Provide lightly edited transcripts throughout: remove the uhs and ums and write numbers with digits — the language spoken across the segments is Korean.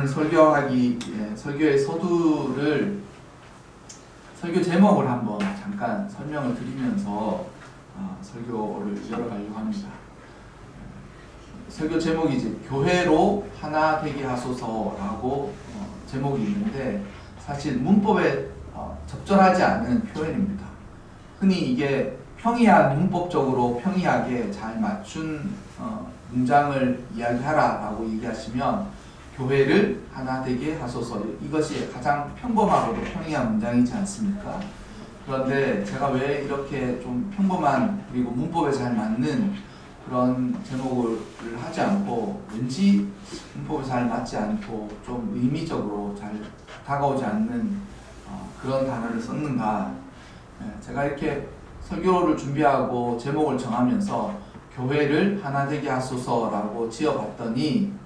오늘 설교의 서두를 설교 제목을 한번 잠깐 설명을 드리면서 설교를 이어가려고 합니다. 설교 제목이 이제 교회로 하나 되게 하소서라고 제목이 있는데 사실 문법에 적절하지 않은 표현입니다. 흔히 이게 평이한 문법적으로 평이하게 잘 맞춘 문장을 이야기하라라고 얘기하시면 교회를 하나 되게 하소서, 이것이 가장 평범하고도 평이한 문장이지 않습니까? 그런데 제가 왜 이렇게 좀 평범한 그리고 문법에 잘 맞는 그런 제목을 하지 않고 왠지 문법에 잘 맞지 않고 좀 의미적으로 잘 다가오지 않는 그런 단어를 썼는가? 제가 이렇게 설교를 준비하고 제목을 정하면서 교회를 하나 되게 하소서라고 지어봤더니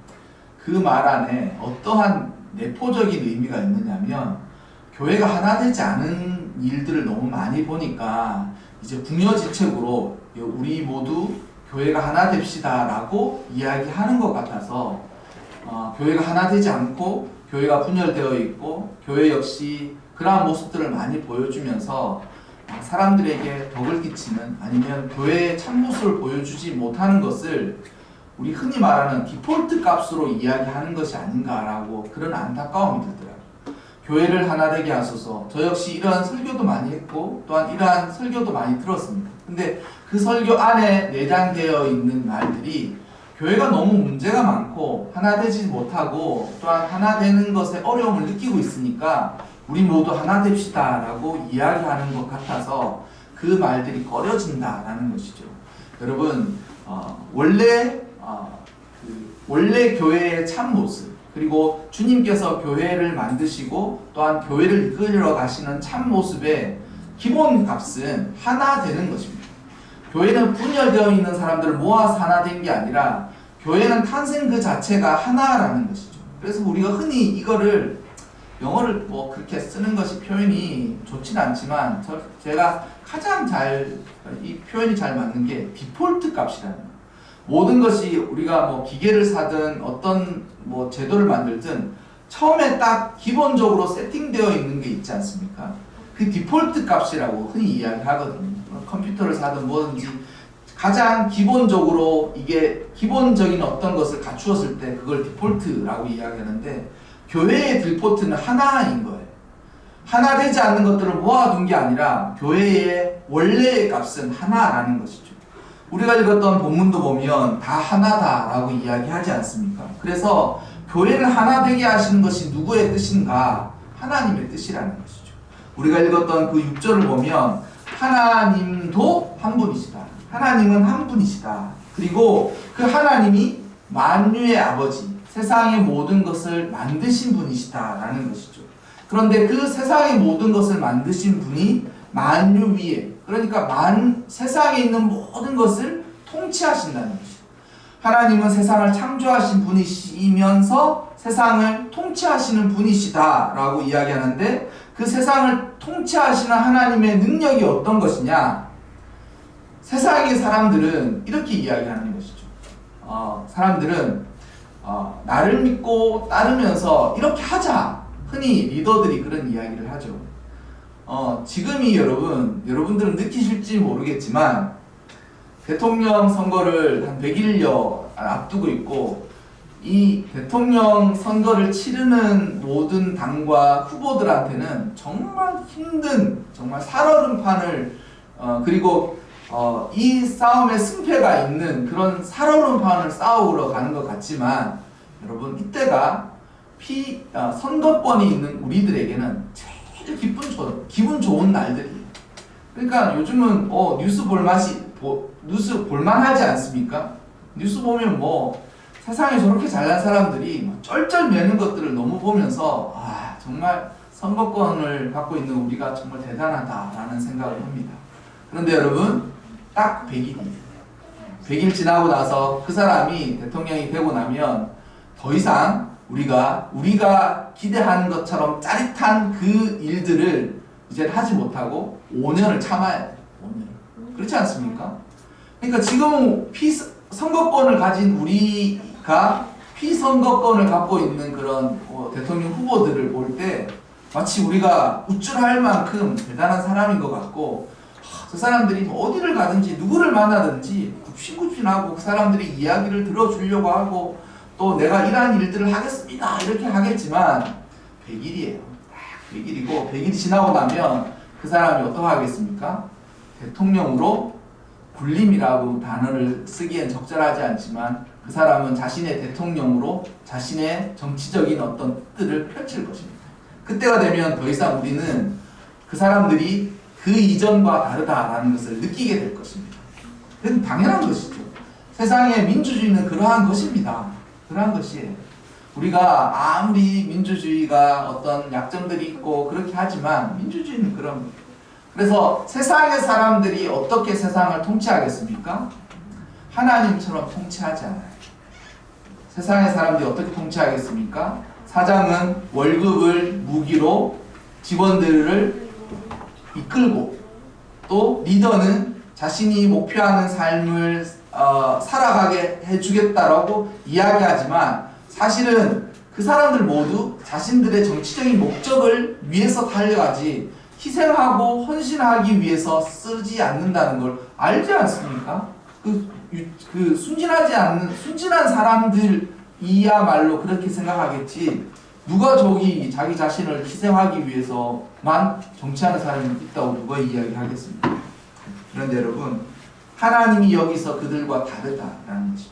그 말 안에 어떠한 내포적인 의미가 있느냐면, 교회가 하나 되지 않은 일들을 너무 많이 보니까 이제 궁여지책으로 우리 모두 교회가 하나 됩시다 라고 이야기하는 것 같아서 교회가 하나 되지 않고 교회가 분열되어 있고 교회 역시 그러한 모습들을 많이 보여주면서 사람들에게 덕을 끼치는, 아니면 교회의 참모습을 보여주지 못하는 것을 우리 흔히 말하는 디폴트 값으로 이야기하는 것이 아닌가라고 그런 안타까움이 들더라고요. 교회를 하나 되게 하소서. 저 역시 이러한 설교도 많이 했고 또한 이러한 설교도 많이 들었습니다. 근데 그 설교 안에 내장되어 있는 말들이 교회가 너무 문제가 많고 하나 되지 못하고 또한 하나 되는 것에 어려움을 느끼고 있으니까 우리 모두 하나 됩시다 라고 이야기하는 것 같아서 그 말들이 꺼려진다라는 것이죠. 여러분, 원래 교회의 참모습, 그리고 주님께서 교회를 만드시고 또한 교회를 이끌어 가시는 참모습의 기본 값은 하나 되는 것입니다. 교회는 분열되어 있는 사람들을 모아서 하나 된 게 아니라 교회는 탄생 그 자체가 하나라는 것이죠. 그래서 우리가 흔히 이거를 영어를 그렇게 쓰는 것이 표현이 좋진 않지만 제가 가장 이 표현이 잘 맞는 게 디폴트 값이라는 거예요. 모든 것이 우리가 기계를 사든 어떤 제도를 만들든 처음에 딱 기본적으로 세팅되어 있는 게 있지 않습니까? 그 디폴트 값이라고 흔히 이야기하거든요. 컴퓨터를 사든 뭐든지 가장 기본적으로 이게 기본적인 어떤 것을 갖추었을 때 그걸 디폴트라고 이야기하는데, 교회의 디폴트는 하나인 거예요. 하나 되지 않는 것들을 모아둔 게 아니라 교회의 원래의 값은 하나라는 것이죠. 우리가 읽었던 본문도 보면 다 하나다라고 이야기하지 않습니까? 그래서 교회를 하나 되게 하시는 것이 누구의 뜻인가? 하나님의 뜻이라는 것이죠. 우리가 읽었던 그 6절을 보면 하나님도 한 분이시다. 하나님은 한 분이시다. 그리고 그 하나님이 만유의 아버지, 세상의 모든 것을 만드신 분이시다라는 것이죠. 그런데 그 세상의 모든 것을 만드신 분이 만유 위에, 그러니까 세상에 있는 모든 것을 통치하신다는 것이죠. 하나님은 세상을 창조하신 분이시면서 세상을 통치하시는 분이시다라고 이야기하는데, 그 세상을 통치하시는 하나님의 능력이 어떤 것이냐? 세상의 사람들은 이렇게 이야기하는 것이죠. 사람들은 나를 믿고 따르면서 이렇게 하자. 흔히 리더들이 그런 이야기를 하죠. 지금이 여러분들은 느끼실지 모르겠지만 대통령 선거를 한 100일여 앞두고 있고, 이 대통령 선거를 치르는 모든 당과 후보들한테는 정말 힘든, 정말 살얼음판을 그리고 이 싸움에 승패가 있는 그런 살얼음판을 싸우러 가는 것 같지만, 여러분, 이때가 선거권이 있는 우리들에게는 제일 기분 좋은 날들이에요. 그러니까 요즘은 뉴스 볼만하지 않습니까? 뉴스 보면 세상에 저렇게 잘난 사람들이 쩔쩔매는 것들을 너무 보면서 정말 선거권을 갖고 있는 우리가 정말 대단하다라는 생각을 합니다. 그런데 여러분, 딱 100일 지나고 나서 그 사람이 대통령이 되고 나면 더 이상 우리가 기대하는 것처럼 짜릿한 그 일들을 이제 하지 못하고 5년을 참아야 돼요. 5년. 그렇지 않습니까? 그러니까 지금은 선거권을 가진 우리가 피선거권을 갖고 있는 그런 대통령 후보들을 볼 때 마치 우리가 우쭐할 만큼 대단한 사람인 것 같고, 저 사람들이 어디를 가든지 누구를 만나든지 굽신굽신하고 그 사람들이 이야기를 들어주려고 하고 또 내가 이러한 일들을 하겠습니다 이렇게 하겠지만 100일이에요. 100일이고 100일이 지나고 나면 그 사람이 어떻게 하겠습니까? 대통령으로 군림이라고 단어를 쓰기엔 적절하지 않지만 그 사람은 자신의 대통령으로 자신의 정치적인 어떤 뜻을 펼칠 것입니다. 그때가 되면 더 이상 우리는 그 사람들이 그 이전과 다르다라는 것을 느끼게 될 것입니다. 그건 당연한 것이죠. 세상의 민주주의는 그러한 것입니다. 그러한 것이에요. 우리가 아무리 민주주의가 어떤 약점들이 있고 그렇게 하지만 민주주의는 그런 거예요. 그래서 세상의 사람들이 어떻게 세상을 통치하겠습니까? 하나님처럼 통치하지 않아요. 세상의 사람들이 어떻게 통치하겠습니까? 사장은 월급을 무기로 직원들을 이끌고 또 리더는 자신이 목표하는 삶을 살아가게 해주겠다라고 이야기하지만 사실은 그 사람들 모두 자신들의 정치적인 목적을 위해서 달려가지 희생하고 헌신하기 위해서 쓰지 않는다는 걸 알지 않습니까? 그 순진한 사람들이야말로 그렇게 생각하겠지. 누가 저기 자기 자신을 희생하기 위해서만 정치하는 사람이 있다고 누가 이야기하겠습니까? 그런데 여러분, 하나님이 여기서 그들과 다르다라는 것이죠.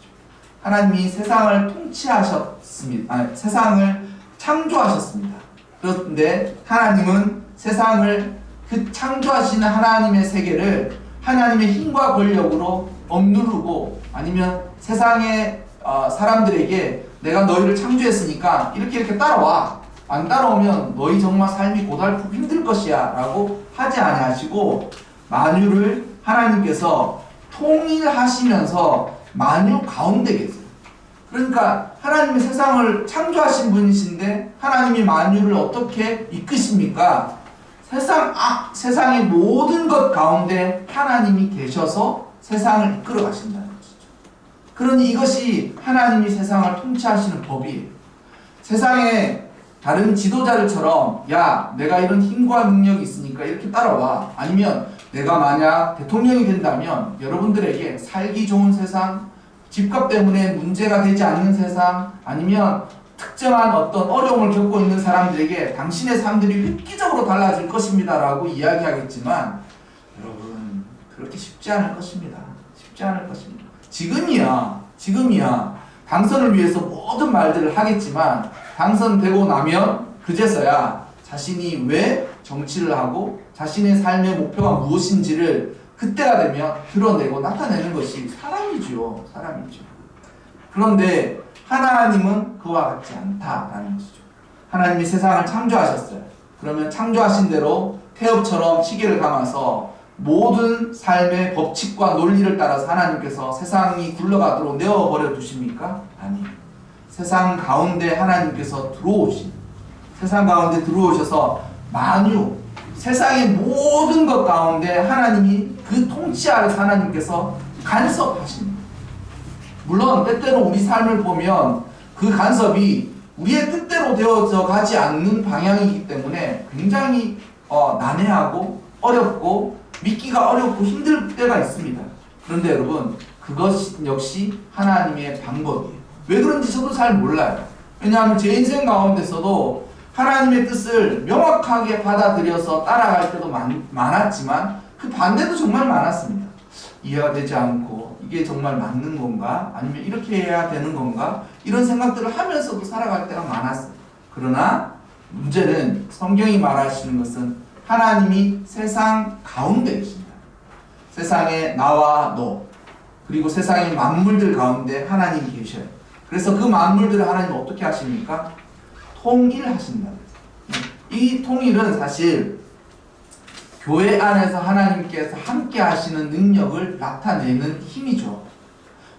하나님이 세상을 통치하셨습니다. 세상을 창조하셨습니다. 그런데 하나님은 세상을 그 창조하시는 하나님의 세계를 하나님의 힘과 권력으로 억누르고 아니면 세상의 사람들에게 내가 너희를 창조했으니까 이렇게 따라와. 안 따라오면 너희 정말 삶이 고달프고 힘들 것이야 라고 하지 아니하시고 만유를 하나님께서 통일하시면서 만유 가운데 계세요. 그러니까 하나님이 세상을 창조하신 분이신데 하나님이 만유를 어떻게 이끄십니까? 세상의 모든 것 가운데 하나님이 계셔서 세상을 이끌어 가신다는 것이죠. 그러니 이것이 하나님이 세상을 통치하시는 법이에요. 세상에 다른 지도자들처럼 야, 내가 이런 힘과 능력이 있으니까 이렇게 따라와. 아니면 내가 만약 대통령이 된다면 여러분들에게 살기 좋은 세상, 집값 때문에 문제가 되지 않는 세상, 아니면 특정한 어떤 어려움을 겪고 있는 사람들에게 당신의 삶들이 획기적으로 달라질 것입니다 라고 이야기하겠지만 여러분, 그렇게 쉽지 않을 것입니다. 쉽지 않을 것입니다. 지금이야 당선을 위해서 모든 말들을 하겠지만 당선되고 나면 그제서야 자신이 왜 정치를 하고 자신의 삶의 목표가 무엇인지를 그때가 되면 드러내고 나타내는 것이 사람이죠. 그런데 하나님은 그와 같지 않다라는 것이죠. 하나님이 세상을 창조하셨어요. 그러면 창조하신 대로 태엽처럼 시계를 감아서 모든 삶의 법칙과 논리를 따라서 하나님께서 세상이 굴러가도록 내어버려 두십니까? 아니에요. 세상 가운데 하나님께서 세상 가운데 들어오셔서 만유, 세상의 모든 것 가운데 하나님이 그 통치 아래서 하나님께서 간섭하십니다. 물론 때때로 우리 삶을 보면 그 간섭이 우리의 뜻대로 되어져 가지 않는 방향이기 때문에 굉장히 난해하고 어렵고 믿기가 어렵고 힘들 때가 있습니다. 그런데 여러분, 그것 역시 하나님의 방법이에요. 왜 그런지 저도 잘 몰라요. 왜냐하면 제 인생 가운데서도 하나님의 뜻을 명확하게 받아들여서 따라갈 때도 많았지만 그 반대도 정말 많았습니다. 이해가 되지 않고 이게 정말 맞는 건가? 아니면 이렇게 해야 되는 건가? 이런 생각들을 하면서도 살아갈 때가 많았어요. 그러나 문제는 성경이 말하시는 것은 하나님이 세상 가운데 계십니다. 세상에 나와 너 그리고 세상의 만물들 가운데 하나님이 계셔요. 그래서 그 만물들을 하나님 어떻게 하십니까? 통일하신다. 이 통일은 사실 교회 안에서 하나님께서 함께 하시는 능력을 나타내는 힘이죠.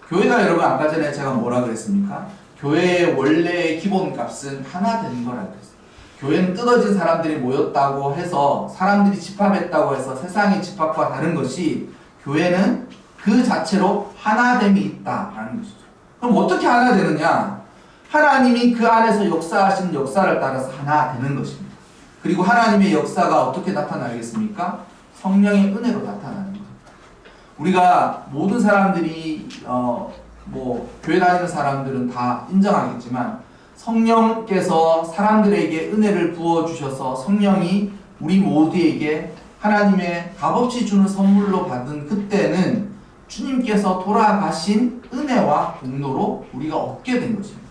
교회가 여러분 아까 전에 제가 뭐라 그랬습니까? 교회의 원래의 기본값은 하나 되는 거라고 했어요. 교회는 뜯어진 사람들이 모였다고 해서 사람들이 집합했다고 해서 세상의 집합과 다른 것이 교회는 그 자체로 하나됨이 있다라는 것이죠. 그럼 어떻게 하나 되느냐? 하나님이 그 안에서 역사하시는 역사를 따라서 하나 되는 것입니다. 그리고 하나님의 역사가 어떻게 나타나겠습니까? 성령의 은혜로 나타나는 겁니다. 우리가 모든 사람들이 교회 다니는 사람들은 다 인정하겠지만 성령께서 사람들에게 은혜를 부어주셔서 성령이 우리 모두에게 하나님의 값없이 주는 선물로 받은 그때는 주님께서 돌아가신 은혜와 공로로 우리가 얻게 된 것입니다.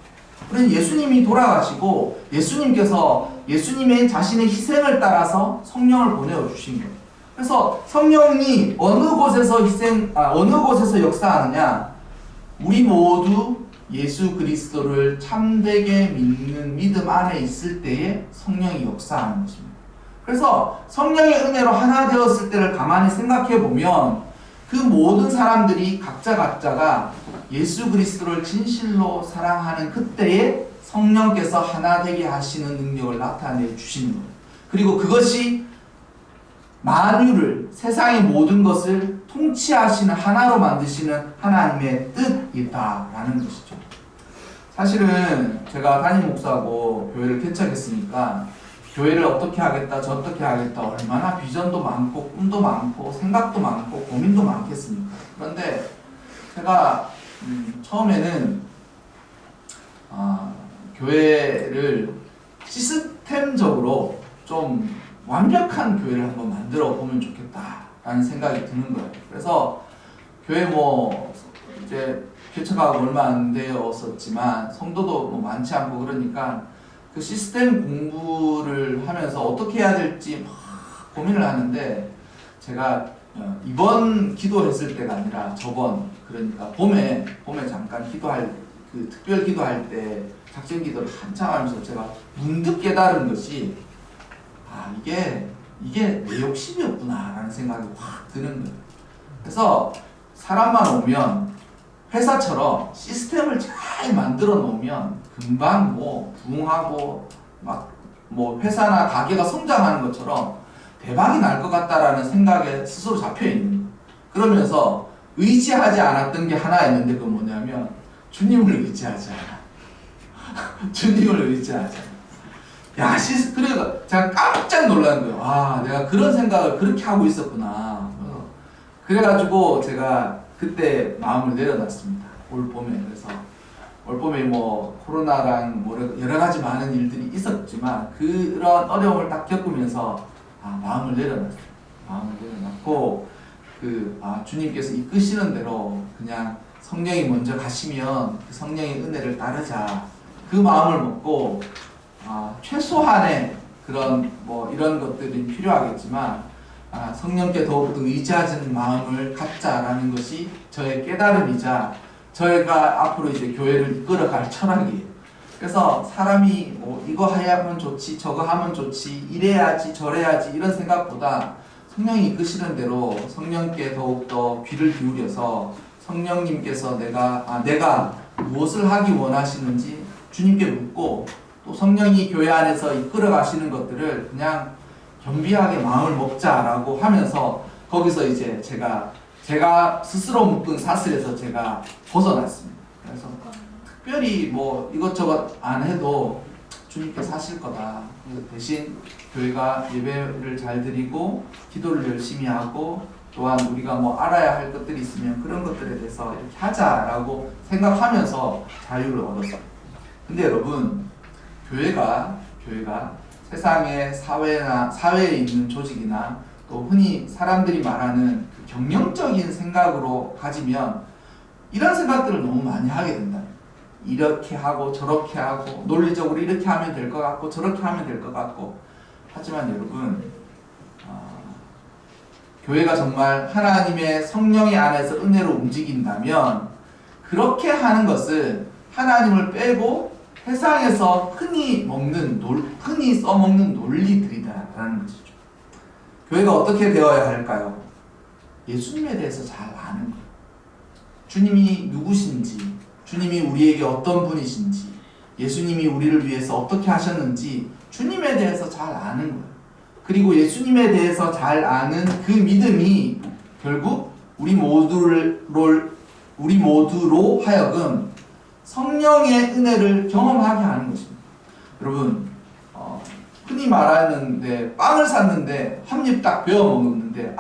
그래서 예수님이 돌아가시고 예수님께서 예수님의 자신의 희생을 따라서 성령을 보내어 주신 거예요. 그래서 성령이 어느 곳에서 역사하느냐? 우리 모두 예수 그리스도를 참되게 믿는 믿음 안에 있을 때에 성령이 역사하는 것입니다. 그래서 성령의 은혜로 하나 되었을 때를 가만히 생각해 보면 그 모든 사람들이 각자가 예수 그리스도를 진실로 사랑하는 그때에 성령께서 하나 되게 하시는 능력을 나타내 주시는 거예요. 그리고 그것이 만유를, 세상의 모든 것을 통치하시는 하나로 만드시는 하나님의 뜻이다라는 것이죠. 사실은 제가 담임 목사고 교회를 개척했으니까 교회를 어떻게 하겠다, 저떻게 하겠다, 얼마나 비전도 많고 꿈도 많고 생각도 많고 고민도 많겠습니까? 그런데 제가 처음에는 교회를 시스템적으로 좀 완벽한 교회를 한번 만들어 보면 좋겠다라는 생각이 드는 거예요. 그래서 교회 이제 개척하고 얼마 안 되었었지만 성도도 많지 않고 그러니까 그 시스템 공부를 하면서 어떻게 해야 될지 막 고민을 하는데 제가 이번 기도했을 때가 아니라 그러니까 봄에 잠깐 기도할 그 특별 기도할 때 작전 기도를 한참 하면서 제가 문득 깨달은 것이 이게 내 욕심이었구나라는 생각이 확 드는 거예요. 그래서 사람만 오면 회사처럼 시스템을 잘 만들어 놓으면 금방 부흥하고 회사나 가게가 성장하는 것처럼 대박이 날 것 같다라는 생각에 스스로 잡혀 있는 거예요. 그러면서 의지하지 않았던 게 하나 있는데 그건 뭐냐면 주님을 의지하지 않아. 주님을 의지하지 않아. 그래서 제가 깜짝 놀란 거예요. 내가 그런 생각을 그렇게 하고 있었구나. 그래가지고 제가 그때 마음을 내려놨습니다. 올 봄에. 그래서 올 봄에 코로나랑 여러 가지 많은 일들이 있었지만 그런 어려움을 딱 겪으면서 마음을 내려놨어요. 마음을 내려놨고 주님께서 이끄시는 대로 그냥 성령이 먼저 가시면 그 성령의 은혜를 따르자. 그 마음을 먹고 최소한의 그런 이런 것들이 필요하겠지만 성령께 더욱더 의지하는 마음을 갖자라는 것이 저의 깨달음이자 저희가 앞으로 이제 교회를 이끌어갈 철학이에요. 그래서 사람이 이거 하면 좋지, 저거 하면 좋지, 이래야지, 저래야지 이런 생각보다 성령이 이끄시는 대로 성령께 더욱더 귀를 기울여서 성령님께서 내가 무엇을 하기 원하시는지 주님께 묻고 또 성령이 교회 안에서 이끌어 가시는 것들을 그냥 겸비하게 마음을 먹자라고 하면서 거기서 이제 제가 스스로 묶은 사슬에서 제가 벗어났습니다. 그래서 특별히 이것저것 안 해도 주님께서 하실 거다. 그래서 대신 교회가 예배를 잘 드리고 기도를 열심히 하고 또한 우리가 알아야 할 것들이 있으면 그런 것들에 대해서 이렇게 하자라고 생각하면서 자유를 얻었어요. 근데 여러분, 교회가 세상의 사회에 있는 조직이나 또 흔히 사람들이 말하는 그 경영적인 생각으로 가지면 이런 생각들을 너무 많이 하게 된다. 이렇게 하고 저렇게 하고 논리적으로 이렇게 하면 될 것 같고 저렇게 하면 될 것 같고. 하지만 여러분, 교회가 정말 하나님의 성령의 안에서 은혜로 움직인다면 그렇게 하는 것은 하나님을 빼고 세상에서 흔히 써먹는 논리들이다라는 것이죠. 교회가 어떻게 되어야 할까요? 예수님에 대해서 잘 아는 거예요. 주님이 누구신지, 주님이 우리에게 어떤 분이신지, 예수님이 우리를 위해서 어떻게 하셨는지 주님에 대해서 잘 아는 거예요. 그리고 예수님에 대해서 잘 아는 그 믿음이 결국 우리 모두로 하여금 성령의 은혜를 경험하게 하는 것입니다. 여러분, 흔히 말하는데 빵을 샀는데 한 입 딱 베어 먹었는데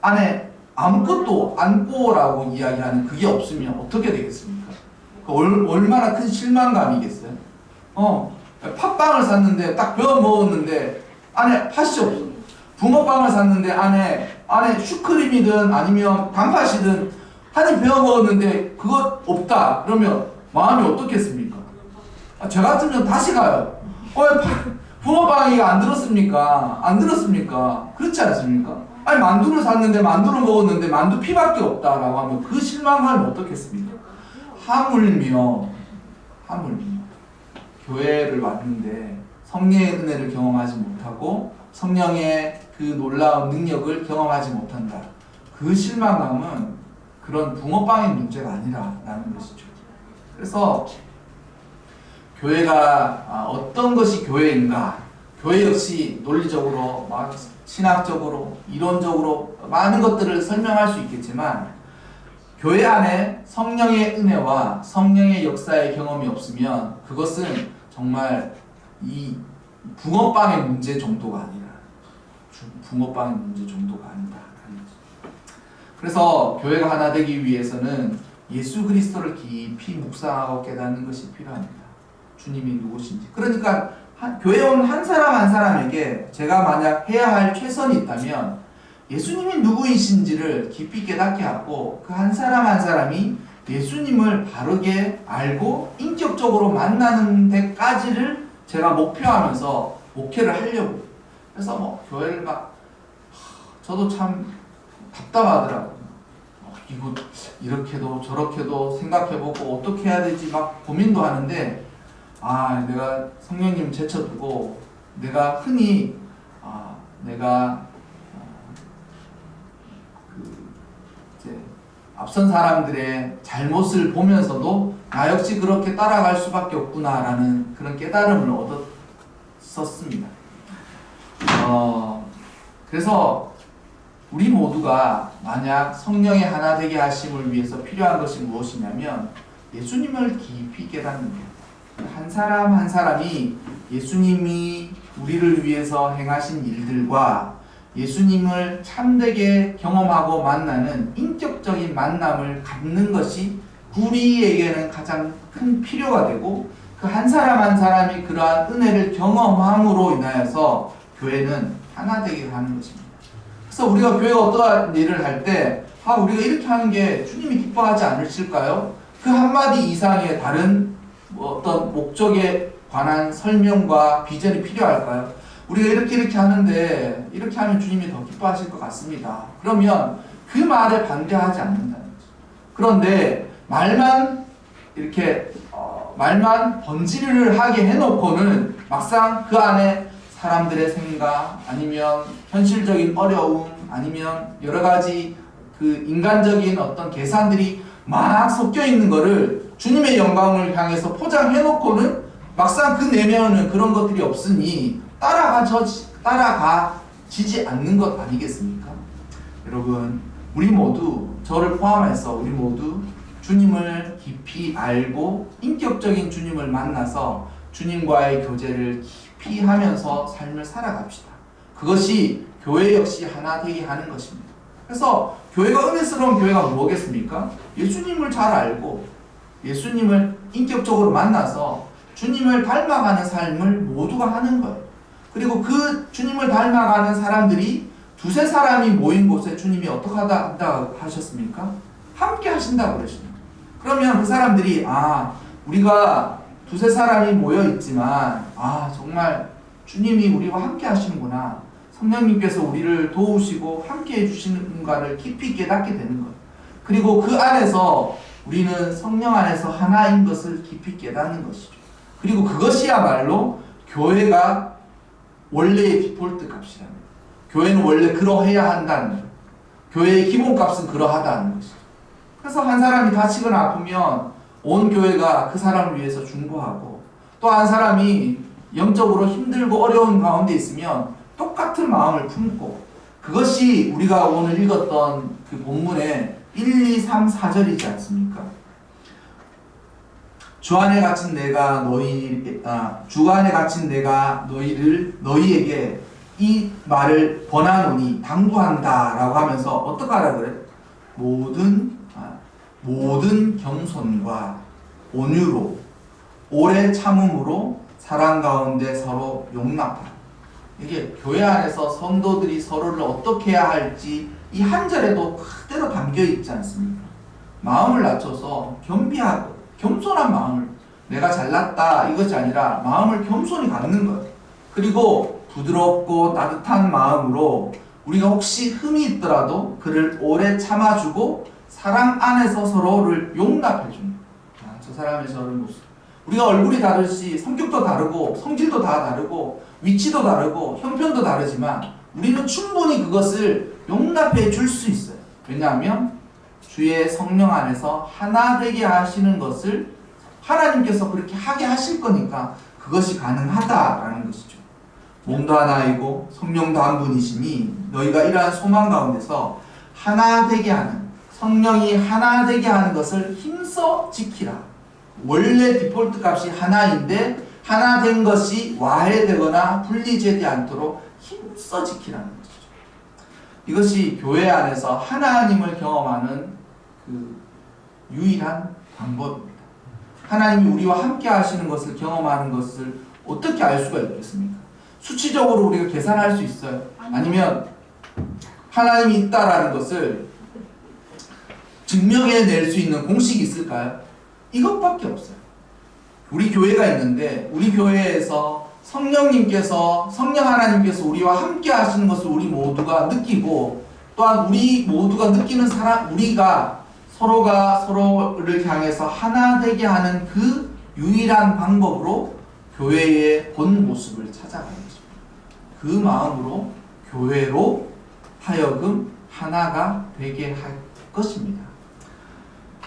안에 아무것도 안고라고 이야기하는 그게 없으면 어떻게 되겠습니까? 얼마나 큰 실망감이겠어요? 팥빵을 샀는데 딱 베어 먹었는데 안에 팥이 없어. 붕어빵을 샀는데 안에 슈크림이든 아니면 단팥이든 한 입 베어 먹었는데 그것 없다. 그러면 마음이 어떻겠습니까? 저 같으면 다시 가요. 붕어빵이가 안 들었습니까? 안 들었습니까? 그렇지 않습니까? 아니 만두를 샀는데 만두를 먹었는데 만두 피밖에 없다라고 하면 그 실망감이 어떻겠습니까? 하물며 교회를 왔는데 성령의 은혜를 경험하지 못하고 성령의 그 놀라운 능력을 경험하지 못한다. 그 실망감은 그런 붕어빵의 문제가 아니라는 것이죠. 그래서 교회가 어떤 것이 교회인가? 교회 역시 논리적으로, 신학적으로, 이론적으로 많은 것들을 설명할 수 있겠지만 교회 안에 성령의 은혜와 성령의 역사의 경험이 없으면 그것은 정말 이 붕어빵의 문제 정도가 아니라 붕어빵의 문제 정도가 아니다. 그래서 교회가 하나 되기 위해서는 예수 그리스도를 깊이 묵상하고 깨닫는 것이 필요합니다. 주님이 누구신지. 그러니까 교회 온 한 사람 한 사람에게 제가 만약 해야 할 최선이 있다면 예수님이 누구이신지를 깊이 깨닫게 하고 그 한 사람 한 사람이 예수님을 바르게 알고 인격적으로 만나는 데까지를 제가 목표하면서 목회를 하려고. 그래서 교회를 저도 참 답답하더라고요. 이거 이렇게도 저렇게도 생각해보고 어떻게 해야 될지 고민도 하는데 내가 성령님 제쳐두고 내가 흔히 이제 앞선 사람들의 잘못을 보면서도 나 역시 그렇게 따라갈 수밖에 없구나라는 그런 깨달음을 얻었었습니다. 그래서 우리 모두가 만약 성령의 하나 되게 하심을 위해서 필요한 것이 무엇이냐면 예수님을 깊이 깨닫는 것. 한 사람 한 사람이 예수님이 우리를 위해서 행하신 일들과 예수님을 참되게 경험하고 만나는 인격적인 만남을 갖는 것이 우리에게는 가장 큰 필요가 되고 그 한 사람 한 사람이 그러한 은혜를 경험함으로 인하여서 교회는 하나 되게 하는 것입니다. 그래서 우리가 교회가 어떠한 일을 할 때 우리가 이렇게 하는 게 주님이 기뻐하지 않으실까요? 그 한마디 이상의 다른 어떤 목적에 관한 설명과 비전이 필요할까요? 우리가 이렇게 하는데 이렇게 하면 주님이 더 기뻐하실 것 같습니다. 그러면 그 말에 반대하지 않는다는 거죠. 그런데 말만 번지르르 하게 해놓고는 막상 그 안에 사람들의 생각 아니면 현실적인 어려움 아니면 여러 가지 그 인간적인 어떤 계산들이 막 섞여 있는 거를 주님의 영광을 향해서 포장해놓고는 막상 그 내면은 그런 것들이 없으니 따라가지지 않는 것 아니겠습니까? 여러분, 우리 모두 저를 포함해서 우리 모두 주님을 깊이 알고 인격적인 주님을 만나서 주님과의 교제를 깊이 하면서 삶을 살아갑시다. 그것이 교회 역시 하나 되게 하는 것입니다. 그래서 교회가 은혜스러운 교회가 뭐겠습니까? 예수님을 잘 알고 예수님을 인격적으로 만나서 주님을 닮아가는 삶을 모두가 하는 거예요. 그리고 그 주님을 닮아가는 사람들이 두세 사람이 모인 곳에 주님이 어떻게 한다고 하셨습니까? 함께 하신다고 그러십니다. 그러면 그 사람들이 우리가 두세 사람이 모여 있지만 정말 주님이 우리와 함께 하시는구나. 성령님께서 우리를 도우시고 함께 해주시는가를 깊이 깨닫게 되는 거예요. 그리고 그 안에서 우리는 성령 안에서 하나인 것을 깊이 깨닫는 것이죠. 그리고 그것이야말로 교회가 원래의 디폴트 값이랍니다. 교회는 원래 그러해야 한다는 거예요. 교회의 기본값은 그러하다는 것이죠. 그래서 한 사람이 다치거나 아프면 온 교회가 그 사람을 위해서 중보하고 또 한 사람이 영적으로 힘들고 어려운 가운데 있으면 똑같은 마음을 품고 그것이 우리가 오늘 읽었던 그 본문의 1, 2, 3, 4절이지 않습니까? 주 안에 갇힌 내가 너희에게 이 말을 권하노니 당부한다라고 하면서 어떻게 하라 그래? 모든 겸손과 온유로 오래 참음으로 사랑 가운데 서로 용납하라. 이게 교회 안에서 성도들이 서로를 어떻게 해야 할지 이 한 절에도 그대로 담겨 있지 않습니까? 마음을 낮춰서 겸비하고 겸손한 마음을, 내가 잘났다 이것이 아니라 마음을 겸손히 갖는 거예요. 그리고 부드럽고 따뜻한 마음으로 우리가 혹시 흠이 있더라도 그를 오래 참아주고 사랑 안에서 서로를 용납해주는 거예요. 저 사람의 저런 모습. 우리가 얼굴이 다르시 성격도 다르고 성질도 다 다르고 위치도 다르고 형편도 다르지만 우리는 충분히 그것을 용납해 줄 수 있어요. 왜냐하면 주의 성령 안에서 하나 되게 하시는 것을 하나님께서 그렇게 하게 하실 거니까 그것이 가능하다라는 것이죠. 몸도 하나이고 성령도 한 분이시니 너희가 이러한 소망 가운데서 하나 되게 하는, 성령이 하나 되게 하는 것을 힘써 지키라. 원래 디폴트 값이 하나인데 하나 된 것이 와해되거나 분리되지 않도록 힘써 지키라는 것이죠. 이것이 교회 안에서 하나님을 경험하는 그 유일한 방법입니다. 하나님이 우리와 함께 하시는 것을 경험하는 것을 어떻게 알 수가 있겠습니까? 수치적으로 우리가 계산할 수 있어요? 아니면 하나님이 있다라는 것을 증명해낼 수 있는 공식이 있을까요? 이것밖에 없어요. 우리 교회가 있는데 우리 교회에서 성령 하나님께서 우리와 함께 하시는 것을 우리 모두가 느끼고, 또한 우리 모두가 느끼는 우리가 서로가 서로를 향해서 하나 되게 하는 그 유일한 방법으로 교회의 본 모습을 찾아가는 것입니다. 그 마음으로 교회로 하여금 하나가 되게 할 것입니다.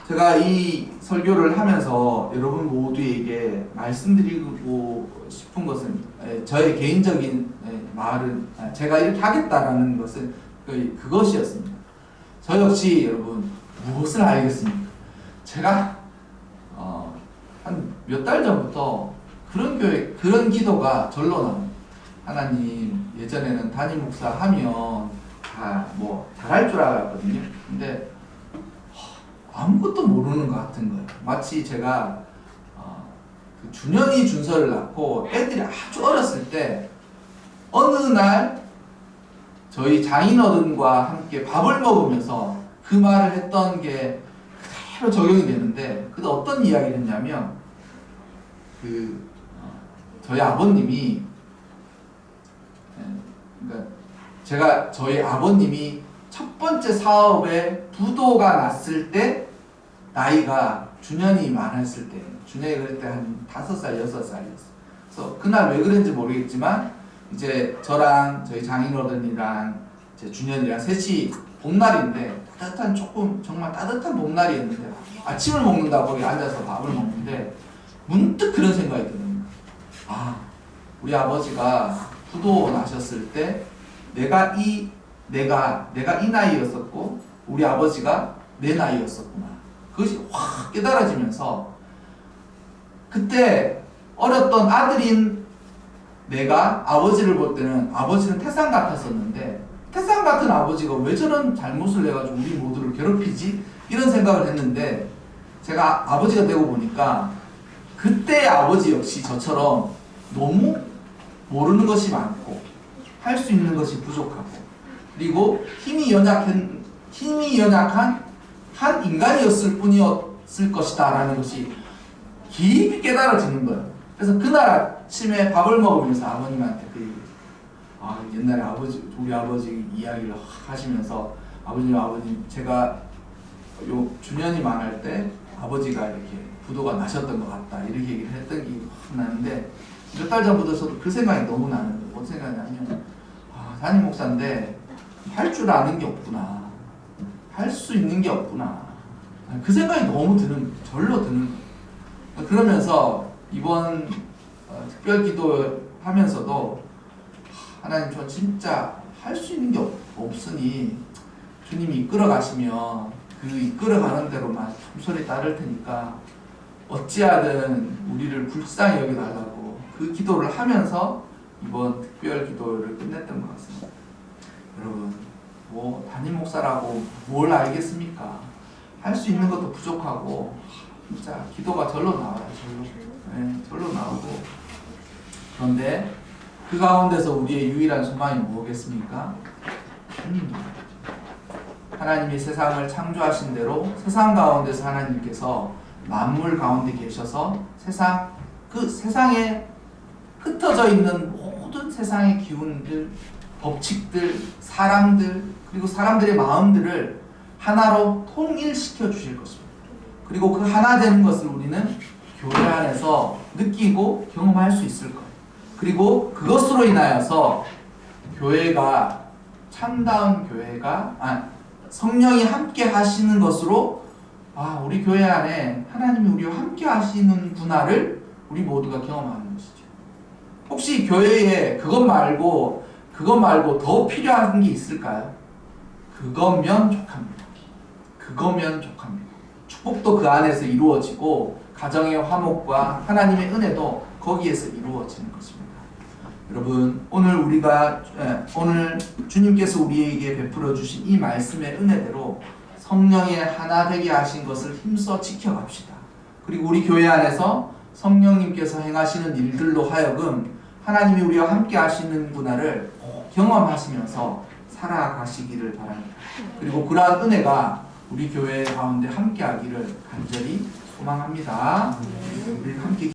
제가 이 설교를 하면서 여러분 모두에게 말씀드리고 싶은 것은, 저의 개인적인 말은 제가 이렇게 하겠다라는 것은 그것이었습니다. 저 역시 여러분 무엇을 알겠습니까? 제가 한 몇 달 전부터 그런 기도가 절로 나옵니다. 하나님, 예전에는 담임 목사 하면 뭐 잘할 줄 알았거든요. 근데 아무것도 모르는 것 같은 거예요. 마치 제가 그 준현이 준서를 낳고 애들이 아주 어렸을 때 어느 날 저희 장인어른과 함께 밥을 먹으면서 그 말을 했던 게 그대로 적용이 되는데, 그때 어떤 이야기를 했냐면 저희 아버님이, 그러니까 저희 아버님이 첫 번째 사업에 부도가 났을 때 나이가 준현이 많았을 때, 준현이 그럴 때 한 5살, 6살이었어요. 그래서 그날 왜 그런지 모르겠지만 이제 저랑 저희 장인어른이랑 이제 준현이랑 셋이 봄날인데 정말 따뜻한 봄날이었는데 아침을 먹는다고 거기 앉아서 밥을 먹는데 문득 그런 생각이 드는 거예요. 우리 아버지가 부도 나셨을 때 내가 이 나이였었고 우리 아버지가 내 나이였었구나. 그것이 확 깨달아지면서 그때 어렸던 아들인 내가 아버지를 볼 때는 아버지는 태산 같았었는데, 태산 같은 아버지가 왜 저런 잘못을 해가지고 우리 모두를 괴롭히지? 이런 생각을 했는데, 제가 아버지가 되고 보니까 그때의 아버지 역시 저처럼 너무 모르는 것이 많고 할 수 있는 것이 부족하고, 그리고 힘이 연약한 한 인간이었을 뿐이었을 것이다 라는 것이 깊이 깨달아지는 거예요. 그래서 그날 아침에 밥을 먹으면서 아버님한테 옛날에 우리 아버지 이야기를 하시면서 아버님 제가 요 준현이 만날 때 아버지가 이렇게 부도가 나셨던 것 같다 이렇게 얘기를 했던 게 나는데, 몇 달 전부터 저도 그 생각이 너무 나는 거예요. 어떤 생각이냐면 담임 목사인데 할 줄 아는 게 없구나, 할 수 있는 게 없구나, 그 생각이 너무 절로 드는 거예요. 그러면서 이번 특별 기도 하면서도 하나님, 저 진짜 할 수 있는 게 없으니 주님이 이끌어 가시면 그 이끌어 가는 대로만 겸손히 따를 테니까 어찌하든 우리를 불쌍히 여겨달라고 그 기도를 하면서 이번 특별 기도를 끝냈던 것 같습니다. 여러분, 뭐 담임 목사라고 뭘 알겠습니까? 할 수 있는 것도 부족하고 진짜 기도가 절로 나와요. 절로 나오고, 그런데 그 가운데서 우리의 유일한 소망이 뭐겠습니까? 하나님이 세상을 창조하신 대로 세상 가운데서 하나님께서 만물 가운데 계셔서 그 세상에 흩어져 있는 모든 세상의 기운들, 법칙들, 사람들, 그리고 사람들의 마음들을 하나로 통일시켜 주실 것입니다. 그리고 그 하나 되는 것을 우리는 교회 안에서 느끼고 경험할 수 있을 거예요. 그리고 그것으로 인하여서 교회가 참다운 교회가 성령이 함께 하시는 것으로 우리 교회 안에 하나님이 우리와 함께 하시는구나를 우리 모두가 경험하는 것이죠. 혹시 교회에 그것 말고 더 필요한 게 있을까요? 그거면 족합니다. 그거면 족합니다. 축복도 그 안에서 이루어지고 가정의 화목과 하나님의 은혜도 거기에서 이루어지는 것입니다. 여러분, 오늘 주님께서 우리에게 베풀어 주신 이 말씀의 은혜대로 성령의 하나 되게 하신 것을 힘써 지켜갑시다. 그리고 우리 교회 안에서 성령님께서 행하시는 일들로 하여금 하나님이 우리와 함께 하시는구나를 경험하시면서 살아가시기를 바랍니다. 그리고 그러한 은혜가 우리 교회 가운데 함께 하기를 간절히 소망합니다. 우리 함께